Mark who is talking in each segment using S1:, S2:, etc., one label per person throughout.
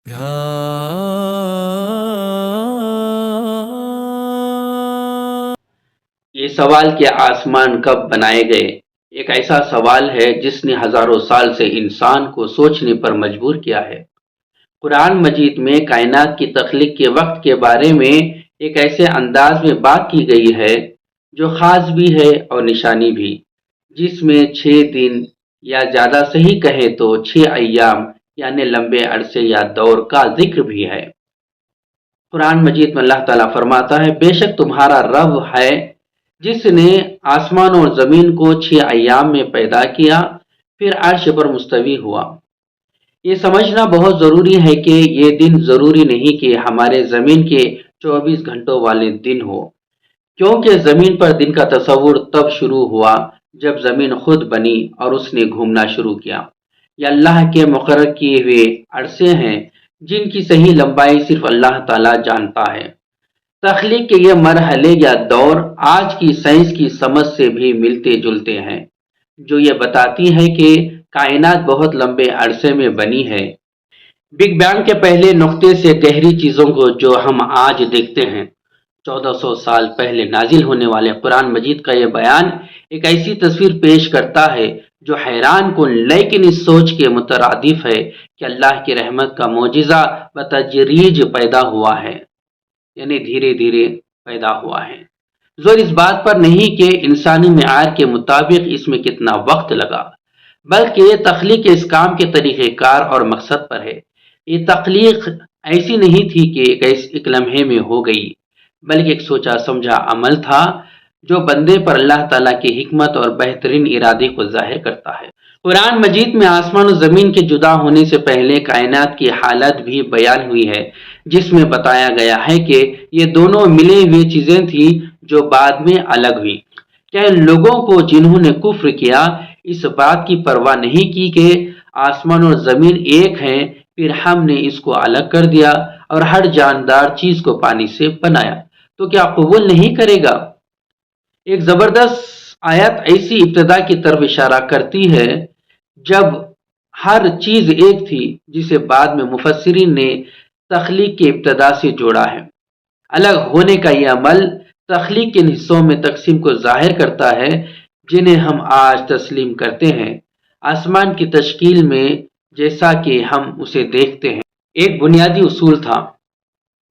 S1: یہ سوال کہ آسمان کب بنائے گئے ایک ایسا سوال ہے جس نے ہزاروں سال سے انسان کو سوچنے پر مجبور کیا ہے۔ قرآن مجید میں کائنات کی تخلیق کے وقت کے بارے میں ایک ایسے انداز میں بات کی گئی ہے جو خاص بھی ہے اور نشانی بھی، جس میں 6 دن یا زیادہ صحیح کہے تو 6 ایام یعنی لمبے عرصے یا دور کا ذکر بھی ہے۔ قرآن مجید میں اللہ تعالیٰ فرماتا ہے، بے شک تمہارا رب ہے جس نے آسمان اور زمین کو 6 ایام میں پیدا کیا، پھر عرش پر مستوی ہوا۔ یہ سمجھنا بہت ضروری ہے کہ یہ دن ضروری نہیں کہ ہمارے زمین کے 24 گھنٹوں والے دن ہو، کیونکہ زمین پر دن کا تصور تب شروع ہوا جب زمین خود بنی اور اس نے گھومنا شروع کیا۔ یہ اللہ کے مقرر کیے ہوئے عرصے ہیں جن کی صحیح لمبائی صرف اللہ تعالیٰ جانتا ہے۔ تخلیق کے یہ مرحلے یا دور آج کی سائنس کی سمجھ سے بھی ملتے جلتے ہیں، جو یہ بتاتی ہے کہ کائنات بہت لمبے عرصے میں بنی ہے۔ بگ بینگ کے پہلے نقطے سے گہری چیزوں کو جو ہم آج دیکھتے ہیں، 1400 سال پہلے نازل ہونے والے قرآن مجید کا یہ بیان ایک ایسی تصویر پیش کرتا ہے جو حیران کن لیکن اس سوچ کے مترادف ہے کہ اللہ کی رحمت کا معجزہ بتدریج پیدا ہوا ہے، یعنی دھیرے دھیرے پیدا ہوا ہے۔ زور اس بات پر نہیں کہ انسانی معیار کے مطابق اس میں کتنا وقت لگا، بلکہ یہ تخلیق اس کام کے طریقہ کار اور مقصد پر ہے۔ یہ تخلیق ایسی نہیں تھی کہ ایک لمحے میں ہو گئی، بلکہ ایک سوچا سمجھا عمل تھا جو بندے پر اللہ تعالیٰ کی حکمت اور بہترین ارادے کو ظاہر کرتا ہے۔ قرآن مجید میں آسمان و زمین کے جدا ہونے سے پہلے کائنات کی حالت بھی بیان ہوئی ہے، جس میں بتایا گیا ہے کہ یہ دونوں ملے ہوئے چیزیں تھیں جو بعد میں الگ ہوئی۔ کیا ان لوگوں کو جنہوں نے کفر کیا اس بات کی پرواہ نہیں کی کہ آسمان اور زمین ایک ہیں، پھر ہم نے اس کو الگ کر دیا اور ہر جاندار چیز کو پانی سے بنایا، تو کیا قبول نہیں کرے گا؟ ایک زبردست آیت ایسی ابتدا کی طرف اشارہ کرتی ہے جب ہر چیز ایک تھی، جسے بعد میں مفسرین نے تخلیق کے ابتدا سے جوڑا ہے۔ الگ ہونے کا یہ عمل تخلیق کے حصوں میں تقسیم کو ظاہر کرتا ہے جنہیں ہم آج تسلیم کرتے ہیں۔ آسمان کی تشکیل میں جیسا کہ ہم اسے دیکھتے ہیں، ایک بنیادی اصول تھا۔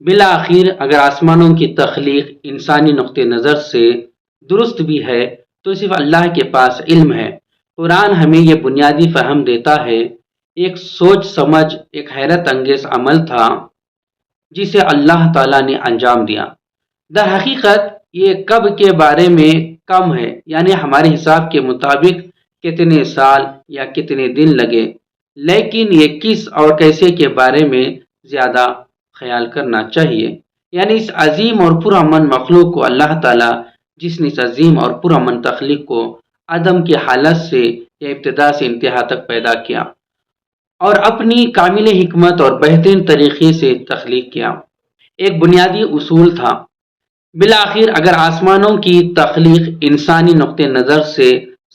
S1: بالآخر اگر آسمانوں کی تخلیق انسانی نقطہ نظر سے درست بھی ہے تو صرف اللہ کے پاس علم ہے۔ قرآن ہمیں یہ بنیادی فہم دیتا ہے، ایک سوچ سمجھ ایک حیرت انگیز عمل تھا جسے اللہ تعالیٰ نے انجام دیا۔ در حقیقت یہ کب کے بارے میں کم ہے، یعنی ہمارے حساب کے مطابق کتنے سال یا کتنے دن لگے، لیکن یہ کس اور کیسے کے بارے میں زیادہ خیال کرنا چاہیے۔ یعنی اس عظیم اور پرامن مخلوق کو اللہ تعالیٰ جس نے اس عظیم اور پرامن تخلیق کو عدم کی حالت سے یا ابتدا سے انتہا تک پیدا کیا اور اپنی کامل حکمت اور بہترین طریقے سے تخلیق کیا، ایک بنیادی اصول تھا۔ بالآخر اگر آسمانوں کی تخلیق انسانی نقطہ نظر سے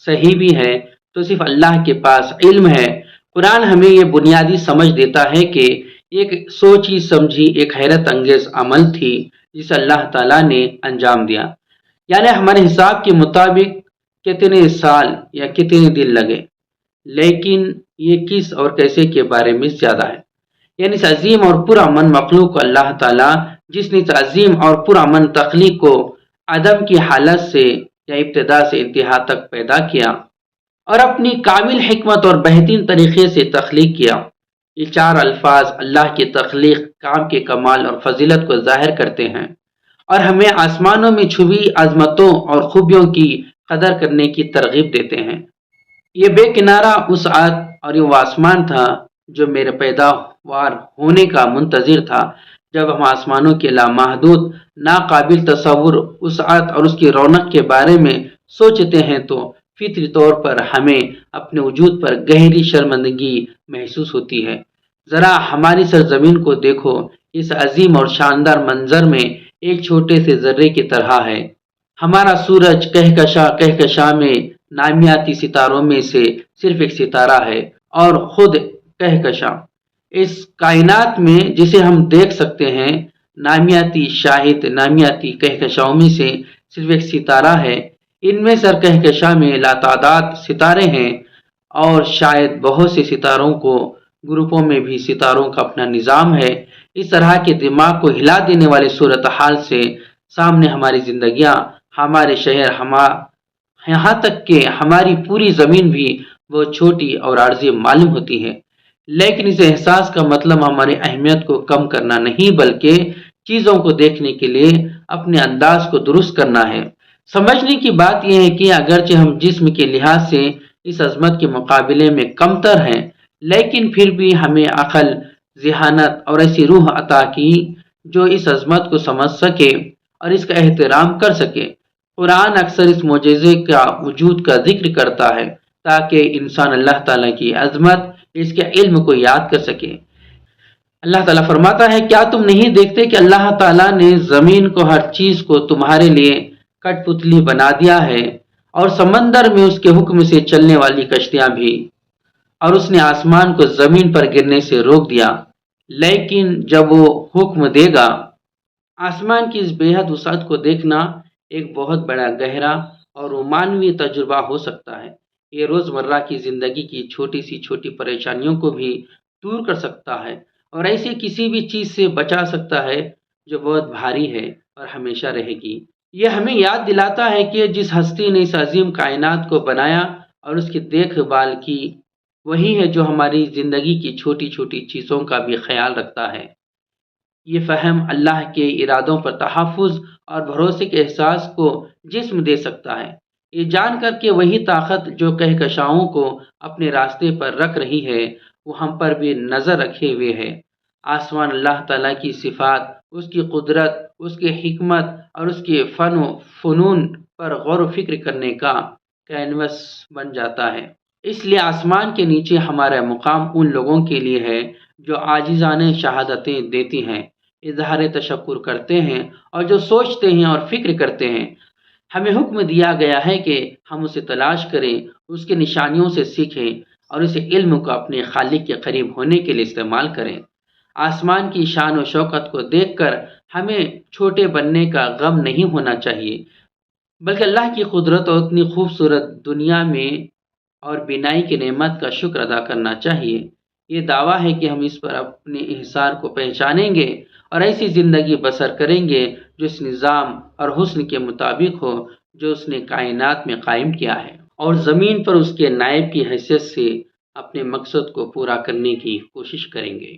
S1: صحیح بھی ہے تو صرف اللہ کے پاس علم ہے۔ قرآن ہمیں یہ بنیادی سمجھ دیتا ہے کہ ایک سوچی سمجھی ایک حیرت انگیز عمل تھی جسے اللہ تعالیٰ نے انجام دیا، یعنی ہمارے حساب کے مطابق کتنے سال یا کتنے دن لگے، لیکن یہ کس اور کیسے کے بارے میں زیادہ ہے۔ یعنی اس عظیم اور پرامن مخلوق کو اللہ تعالیٰ جس نے اس عظیم اور پرامن تخلیق کو عدم کی حالت سے یا ابتدا سے انتہا تک پیدا کیا اور اپنی کامل حکمت اور بہترین طریقے سے تخلیق کیا۔ یہ 4 الفاظ اللہ کی تخلیق کام کے کمال اور فضیلت کو ظاہر کرتے ہیں اور ہمیں آسمانوں میں چھپی عظمتوں اور خوبیوں کی قدر کرنے کی ترغیب دیتے ہیں۔ یہ بے کنارہ وسعت اور یہ وہ آسمان تھا جو میرے پیداوار ہونے کا منتظر تھا۔ جب ہم آسمانوں کے لامحدود ناقابل تصور وسعت اور اس کی رونق کے بارے میں سوچتے ہیں تو فطری طور پر ہمیں اپنے وجود پر گہری شرمندگی محسوس ہوتی ہے۔ ذرا ہماری سرزمین کو دیکھو، اس عظیم اور شاندار منظر میں ایک چھوٹے سے ذرے کی طرح ہے۔ ہمارا سورج کہکشاں میں نامیاتی ستاروں میں سے صرف ایک ستارہ ہے اور خود کہکشاں۔ اس کائنات میں جسے ہم دیکھ سکتے ہیں، نامیاتی شاہد نامیاتی کہکشاؤں میں سے صرف ایک ستارہ ہے۔ ان میں سر کہکشاں میں لاتعداد ستارے ہیں، اور شاید بہت سے ستاروں کو گروپوں میں بھی ستاروں کا اپنا نظام ہے۔ اس طرح کے دماغ کو ہلا دینے والے صورتحال سے سامنے ہماری زندگیاں، ہمارے شہر، یہاں تک کہ ہماری پوری زمین بھی بہت چھوٹی اور عارضی معلوم ہوتی ہے۔ لیکن اس احساس کا مطلب ہماری اہمیت کو کم کرنا نہیں، بلکہ چیزوں کو دیکھنے کے لیے اپنے انداز کو درست کرنا ہے۔ سمجھنے کی بات یہ ہے کہ اگرچہ ہم جسم کے لحاظ سے اس عظمت کے مقابلے میں کمتر ہیں، لیکن پھر بھی ہمیں عقل، ذہانت اور ایسی روح عطا کی جو اس عظمت کو سمجھ سکے اور اس کا احترام کر سکے۔ قرآن اکثر اس معجزے کا وجود کا ذکر کرتا ہے تاکہ انسان اللہ تعالیٰ کی عظمت، اس کے علم کو یاد کر سکے۔ اللہ تعالیٰ فرماتا ہے، کیا تم نہیں دیکھتے کہ اللہ تعالیٰ نے زمین کو، ہر چیز کو تمہارے لیے کٹ پتلی بنا دیا ہے، اور سمندر میں اس کے حکم سے چلنے والی کشتیاں بھی، اور اس نے آسمان کو زمین پر گرنے سے روک دیا، لیکن جب وہ حکم دے گا۔ آسمان کی اس بے حد وسعت کو دیکھنا ایک بہت بڑا، گہرا اور رومانوی تجربہ ہو سکتا ہے۔ یہ روزمرہ کی زندگی کی چھوٹی سی چھوٹی پریشانیوں کو بھی دور کر سکتا ہے، اور ایسی کسی بھی چیز سے بچا سکتا ہے جو بہت بھاری ہے اور ہمیشہ رہے گی۔ یہ ہمیں یاد دلاتا ہے کہ جس ہستی نے اس عظیم کائنات کو بنایا اور اس کی دیکھ بھال کی، وہی ہے جو ہماری زندگی کی چھوٹی چھوٹی چیزوں کا بھی خیال رکھتا ہے۔ یہ فہم اللہ کے ارادوں پر تحفظ اور بھروسے کے احساس کو جسم دے سکتا ہے۔ یہ جان کر کہ وہی طاقت جو کہکشاؤں کو اپنے راستے پر رکھ رہی ہے، وہ ہم پر بھی نظر رکھے ہوئے ہے۔ آسمان اللہ تعالیٰ کی صفات، اس کی قدرت، اس کی حکمت اور اس کے فن و فنون پر غور و فکر کرنے کا کینوس بن جاتا ہے۔ اس لیے آسمان کے نیچے ہمارا مقام ان لوگوں کے لیے ہے جو عاجزانہ شہادتیں دیتی ہیں، اظہار تشکر کرتے ہیں، اور جو سوچتے ہیں اور فکر کرتے ہیں۔ ہمیں حکم دیا گیا ہے کہ ہم اسے تلاش کریں، اس کے نشانیوں سے سیکھیں، اور اس علم کو اپنے خالق کے قریب ہونے کے لیے استعمال کریں۔ آسمان کی شان و شوکت کو دیکھ کر ہمیں چھوٹے بننے کا غم نہیں ہونا چاہیے، بلکہ اللہ کی قدرت اور اتنی خوبصورت دنیا میں اور بینائی کی نعمت کا شکر ادا کرنا چاہیے۔ یہ دعویٰ ہے کہ ہم اس پر اپنے انحصار کو پہچانیں گے اور ایسی زندگی بسر کریں گے جو اس نظام اور حسن کے مطابق ہو جو اس نے کائنات میں قائم کیا ہے، اور زمین پر اس کے نائب کی حیثیت سے اپنے مقصد کو پورا کرنے کی کوشش کریں گے۔